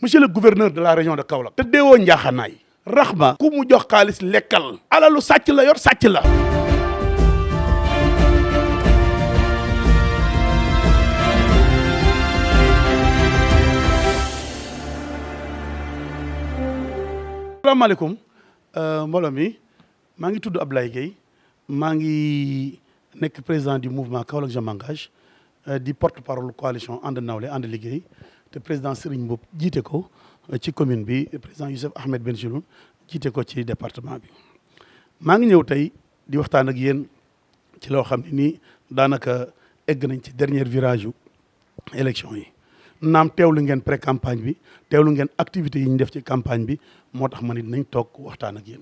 monsieur le gouverneur de la région de Kaolack te deewoo njaaxanaay raxma ku mu jox xaalis lekkal alalu sàcc la yor sàcc la. asalaamaaleykum mbooloo mi maa ngi tudd Ablaye Gueye maa ngi nekk président du mouvement Kaolack je m'engage di porte-parole coalition ànd nawle ànd liggéey te président Serigne Mboup jiite ko ci commune bi président Youssef Ahmed Bengeloun jiite ko ci département bi. maa ngi ñëw tey di waxtaan ak yéen ci loo xam ne nii daanaka egg nañ ci dernier virage yu élection yi naam teewlu ngeen pré campagne bi teewlu ngeen activités yi ñu def ci campagne bi moo tax ma ne dinañ toog waxtaan ak yéen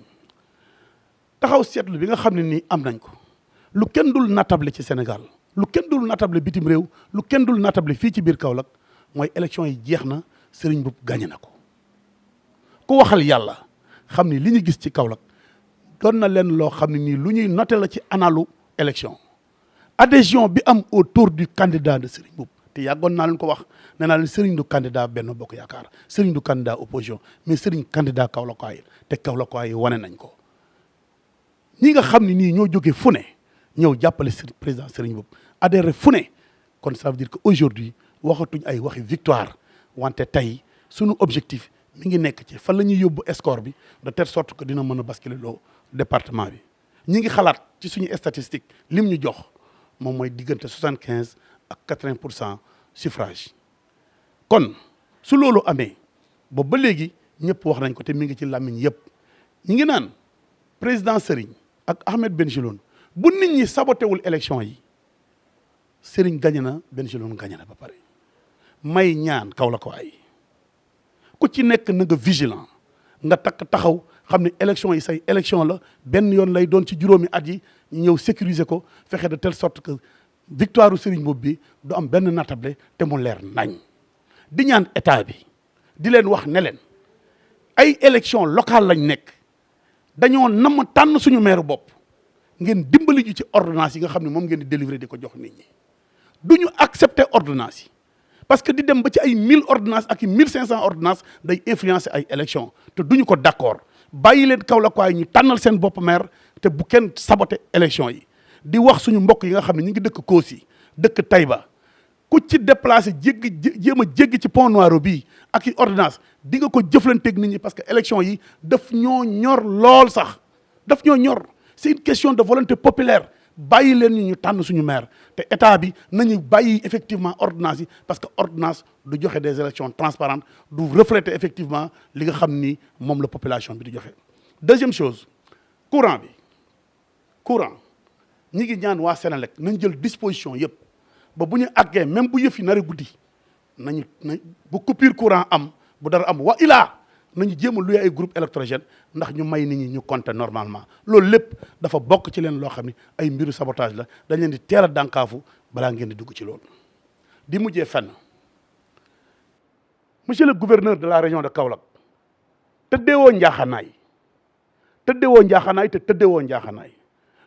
taxaw seetlu bi nga xam ne nii am nañ ko lu kenn dul natable ci Sénégal lu kenn dul natable bitim réew lu kenn dul natable fii ci biir Kaolack mooy élection yi jeex na Serigne Mboup gagné na ko ku waxal yàlla xam ni li ñu gis ci Kaolack doon na leen loo xam ne nii lu ñuy noté la ci analu élection adhésion bi am autour du candidat de Serigne Mboup te yàggoon naa leen ko wax nee naa leen Serigne du candidat Benno Bokk Yaakaar Serigne du candidat opposition mais Serigne candidat Kaolackois yi te Kaolackois yi wane nañ ko ñi nga xam ne nii ñoo jógee fu ne ñëw jàppale président Serigne Mboup adhéré fu ne kon ça veut dire que aujourd'hui waxatuñ ay waxi victoire wante tey sunu objectif mi ngi nekk ci fan la ñuy yóbbu score bi de telle sorte que dina mën a basculer loo département bi ñi ngi xalaat ci suñu statistique lim ñu jox moom mooy diggante 75 ak 80% suffrage kon su loolu amee boobu ba léegi ñëpp wax nañ ko te mi ngi ci làmmiñ yëpp ñi ngi naan président Serigne ak Ahmed Bengeloun bu nit ñi saboté wul élection yi Serigne gagné na Bengeloun gagné na ba pare may ñaan Kaolackois yi ku ci nekk na nga vigilant nga takk taxaw xam ne élection yi say élection la benn yoon lay doon ci juróomi at yi ñu ñëw sécuriser ko fexe de telle sorte que victoire u Serigne Mboup bi du am benn natable te mu leer nañ di ñaan état bi di leen wax ne leen ay élection locale lañ nekk dañoo nam tànn suñu maire bopp ngeen dimbali ñu ci ordonnance yi nga xam ne moom ngeen di délivrer di ko jox nit ñi du ñu accepter ordonnance yi parce que di dem ba ci ay 1000 ordonnances ak i 1500 ordonnances day influencer ay élection te duñu ko d'accord bàyyi leen Kaolackois yi ñu tànnal seen bopp maire te bu kenn saboter élection yi di wax suñu mbokk yi nga xam ne ñu ngi dëkk Kossy dëkk Taïba ku ci déplacé jéem a jéggi ci Pont Noiro bii ak i ordonnance di nga ko jëflanteeg nit ñi parce que élection yi daf ñoo ñor lool sax daf ñoo ñor c'est une question de volonté populaire bàyyi leen ñu tànn suñu maire te état bi nañu bàyyi effectivement ordonnance yi parce que ordonnance du joxe des élections transparentes du refléter effectivement li nga xam ni moom la population bi di joxe. deuxième chose courant ñi ngi ñaan waa Sénélec nañ jël disposition yëpp ba bu ñu àggee même bu yëf yi nari guddi nañu bu coupure courant am bu dara am wa ilaa nañu jéem a luy ay groupe électrogène ndax ñu may nit ñi ñu compter normalement loolu lépp dafa bokk ci leen loo xam ne ay mbiru sabotage la dañ leen di teel a dànkaafu balaa ngeen di dugg ci loolu. di mujjee fenn monsieur le gouverneur de la région de Kaolack tëddeewoo njaaxanaay te tëddeewoo njaaxanaay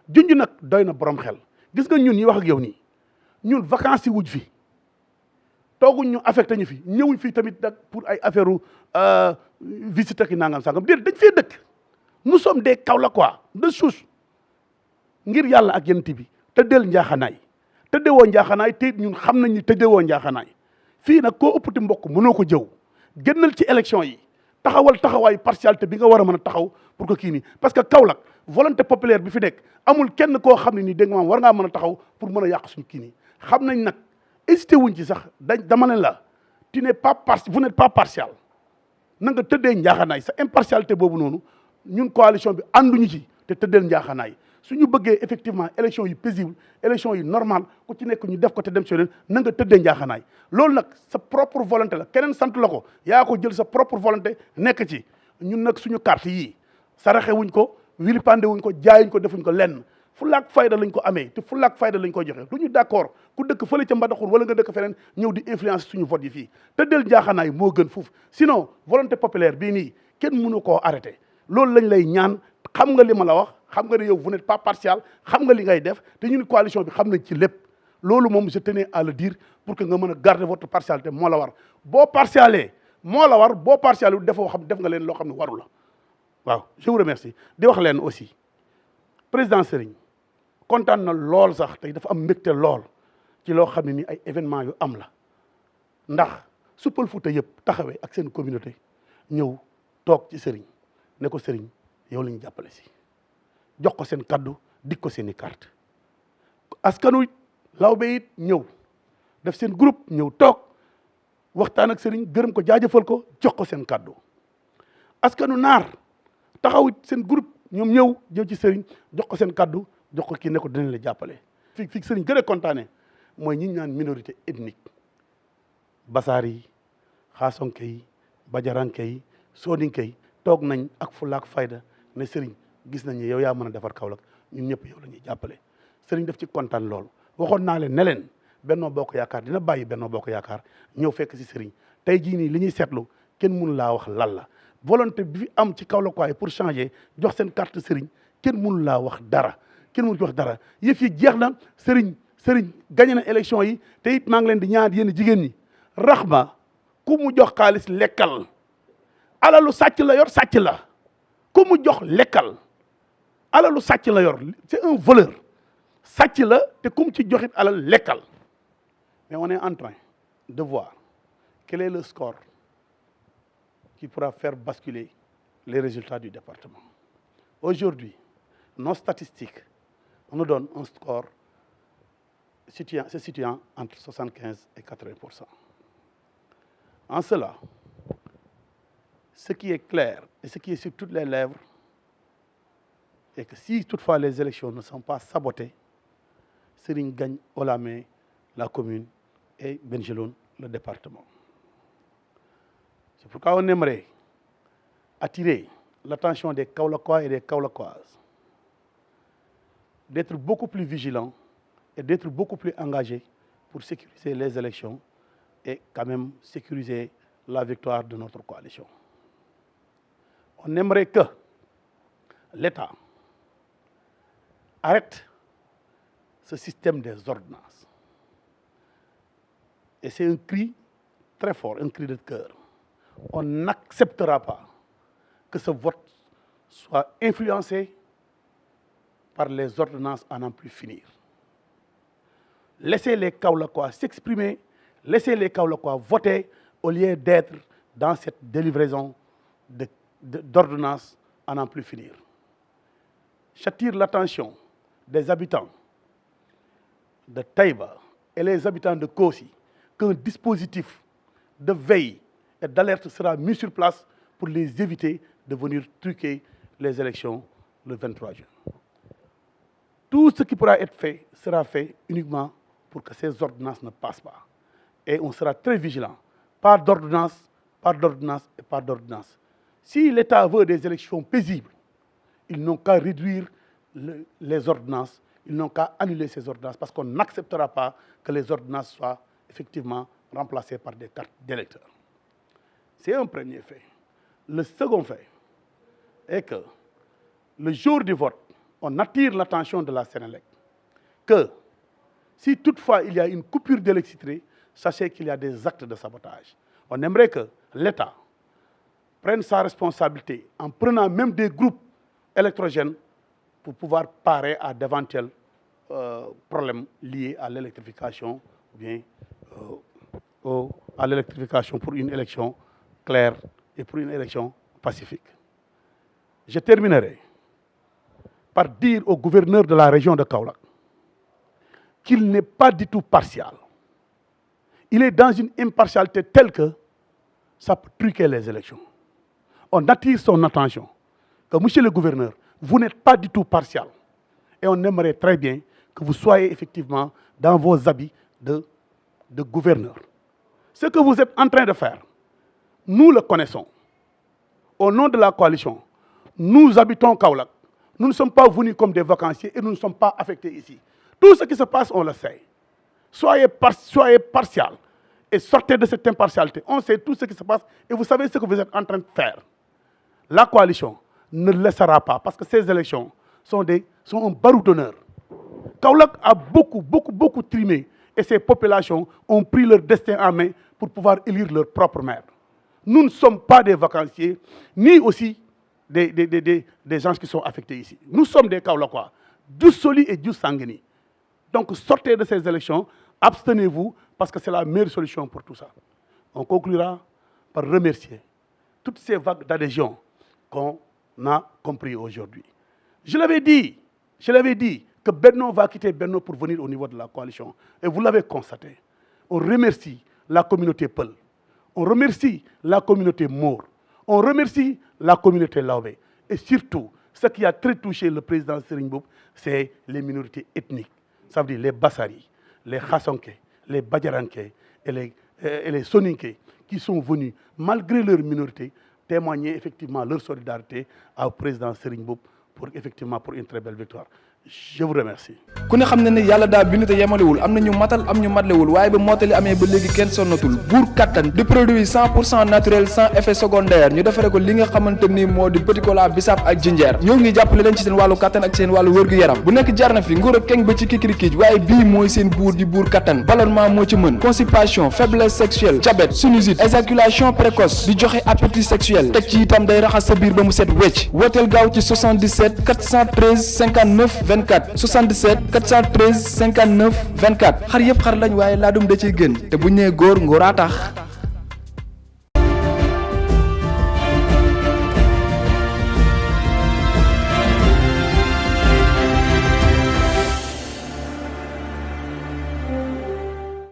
junj nag doy na borom xel gis nga ñun ñi wax ak yow nii ñun vacances yi wuj fi tooguñ ñu affecté ñu fi ñëwuñ fii tamit nag pour ay affaire visite ak nangam sangam déedéet dañ fee dëkk nous sommes des Kaolackois de souche ngir yàlla ak yent bi tëddeel njaaxanaay tëddeewoo njaaxanaay te ñun xam nañ ni tëddeewoo njaaxanaay fii nag koo ëppati mbokk mënoo ko jëw génnal ci élection yi taxawal taxawaayu partialité bi nga war a mën a taxaw pour que kii nii parce que Kaolack volonté populaire bi fi nekk amul kenn koo xam ne nii dégg nga maam war ngaa mën a taxaw pour mën a yàq suñu kii nii xam nañ nag hésité wuñ ci sax dama ne la tu n'es pas vous n'êtes pas partial na nga tëddee njaaxanaay sa impartialité boobu noonu ñun coalition bi ànduñu ci te tëddeel njaaxanaay suñu bëggee effectivement élection yi paisible élection yi normal ku ci nekk ñu def ko te dem si leen na nga tëddee njaaxanaay loolu nag sa propre volonté la keneen sant la ko yaa ko jël sa propre volonté nekk ci ñun nag suñu carte yii saraxe wuñ ko wilipande wuñ ko jaayuñ ko defuñ ko lenn fulaak fayda lañ ko amee te fulaak fayda lañ koy joxe du ñu d'accord ku dëkk fële ca Mbadakhoune wala nga dëkk feneen ñëw di influence suñu vote yi fii tëddeel njaaxanaay moo gën foofu sinon volonté populaire bii nii kenn mënu koo arrêté loolu lañ lay ñaan xam nga li ma la wax xam nga ne yow vous n'êtes pas partial xam nga li ngay def te ñun coalition bi xam nañ ci lépp loolu moom je tenais à le dire pour que nga mën a garder votre partialité moo la war boo partialee moo la war boo partial defoo xam def nga leen loo xam ne waru la waaw je vous remercie di wax leen aussi président Serigne kontaan na lool sax tey dafa am mbégte lool ci loo xam ne ni ay événement yu am la ndax su Pël Fuuta yëpp taxawee ak seen communauté ñëw toog ci Serigne ne ko Serigne yow la ñu jàppale si jox ko seen kaddu dik ko seen i carte askanu Lawbe it ñëw def seen groupe ñëw toog waxtaan ak Serigne gërëm ko jaajëfal ko jox ko seen kaddu askanu Naar taxaw it seen groupe ñoom ñëw ci Serigne jox ko seen kaddu jox ko kii ne ko dinañ la jàppale. fi Serigne gën a kontaane mooy ñi ñu naan minorité ethnique basaar yi xaasonke yi bajaranke yi soodinke yi toog nañ ak fulaak fayda ne Serigne gis nañ ne yow yaa mën a defar Kaolack ñun ñëpp yow la ñuy jàppale Serigne def ci kontaan loolu waxoon naa leen ne leen Benno Bokk Yaakaar dina bàyyi Benno Bokk Yaakaar ñëw fekk si Serigne tey jii nii li ñuy seetlu kenn mënu laa wax lan la volonté bi fi am ci Kaolack waaye pour changer jox seen carte Serigne kenn mënu laa wax dara kenn mënu ci wax dara yëf yi jeex na Serigne gagné na élection yi te it maa ngi leen di ñaan yéen jigéen ñi raxma ku mu jox xaalis lekkal alalu sàcc la yor sàcc la ku mu jox lekkal alalu sàcc la yor c'est un voleur sàcc la te ku mu ci joxit alal lekkal mais on est en train de voir quel est le score qui pourra faire basculer les résultats du département. Aujourd'hui, nos statistiques nous donnent un score se situant entre 75 et 80%. En cela, ce qui est clair et ce qui est sur toutes les lèvres est que si toutefois les élections ne sont pas sabotées, Serigne gagne haut la main la commune et Bengelloune le département. C'est pourquoi on aimerait attirer l'attention des Kaolackois et des Kaolackoises, d'être beaucoup plus vigilants et d'être beaucoup plus engagés pour sécuriser les élections et quand même sécuriser la victoire de notre coalition. On aimerait que l'État arrête ce système des ordonnances. Et c'est un cri très fort, un cri de cœur. On n'acceptera pas que ce vote soit influencé par les ordonnances à n'en plus finir. Laissez les Kaolackois s'exprimer, laissez les Kaolackois voter au lieu d'être dans cette délivraison d'ordonnances à n'en plus finir. J'attire l'attention des habitants de Taïba et les habitants de Kossi qu'un dispositif de veille et d'alerte sera mis sur place pour les éviter de venir truquer les élections le 23 juin. Tout ce qui pourra être fait sera fait uniquement pour que ces ordonnances ne passent pas. Et on sera très vigilant. Pas d'ordonnance, pas d'ordonnance et pas d'ordonnance. Si l'État veut des élections paisibles, ils n'ont qu'à réduire les ordonnances, ils n'ont qu'à annuler ces ordonnances parce qu'on n'acceptera pas que les ordonnances soient effectivement remplacées par des cartes d'électeurs. C'est un premier fait. Le second fait est que le jour du vote, on attire l'attention de la Sénélec que si toutefois il y a une coupure d'électricité, sachez qu'il y a des actes de sabotage. On aimerait que l'État prenne sa responsabilité en prenant même des groupes électrogènes pour pouvoir parer à d'éventuels problèmes liés à l'électrification ou bien à l'électrification pour une élection claire et pour une élection pacifique. Je terminerai par dire au gouverneur de la région de Kaolack qu'il n'est pas du tout partial. Il est dans une impartialité telle que ça peut truquer les élections. On attire son attention que, monsieur le gouverneur, vous n'êtes pas du tout partial. Et on aimerait très bien que vous soyez effectivement dans vos habits de gouverneur. Ce que vous êtes en train de faire, nous le connaissons. Au nom de la coalition, nous habitons Kaolack. Nous ne sommes pas venus comme des vacanciers et nous ne sommes pas affectés ici. Tout ce qui se passe, on le sait. Soyez partial et sortez de cette impartialité. On sait tout ce qui se passe et vous savez ce que vous êtes en train de faire. La coalition ne laissera pas parce que ces élections sont un barreau d'honneur. Kaolack a beaucoup trimé et ces populations ont pris leur destin en main pour pouvoir élire leur propre maire. Nous ne sommes pas des vacanciers, ni aussi des gens qui sont affectés ici. Nous sommes des Kaolackois, du Soli et du Sangini. Donc sortez de ces élections, abstenez-vous, parce que c'est la meilleure solution pour tout ça. On conclura par remercier toutes ces vagues d'adhésion qu'on a compris aujourd'hui. Je l'avais dit que Benno va quitter Benno pour venir au niveau de la coalition. Et vous l'avez constaté. On remercie la communauté Peul. On remercie la communauté Maure. On remercie la communauté Laobé. Et surtout, ce qui a très touché le président Serigne Mboup, c'est les minorités ethniques. Ça veut dire les Bassari, les Khassonké, les Badjaranké et les Soninké qui sont venus, malgré leur minorité, témoigner effectivement leur solidarité au président Serigne Mboup pour une très belle victoire. Je vous remercie. ku ne xam ne ne yàlla daa bind te yemalewul am na ñu matal am ñu matlewul waaye ba mottali amee ba léegi kenn sonnatul buur kattan di produit 100% naturel sans effet secondaire ñu defare ko li nga xamante ni moo di petit cola bisaab ak jinjeer ñoo ngi jàppale leen ci seen wàllu kattan ak seen wàllu wërgu yaram bu nekk jarna fi nguur ak keng ba ci kikirikiij waaye bii mooy seen buur di buur kattan ballonnement moo ci mën constipation faiblesse sexuelle diabète sinusite éjaculation précoce di joxe appétit sexuel teg ci itam day raxas sa biir ba mu set wecc wooteel gaaw ci 77 413 59 24 77 413 59 24 xar yëpp xar lañ waaye laadum da ciy gën te bu ñu nee góor ngóoraa tax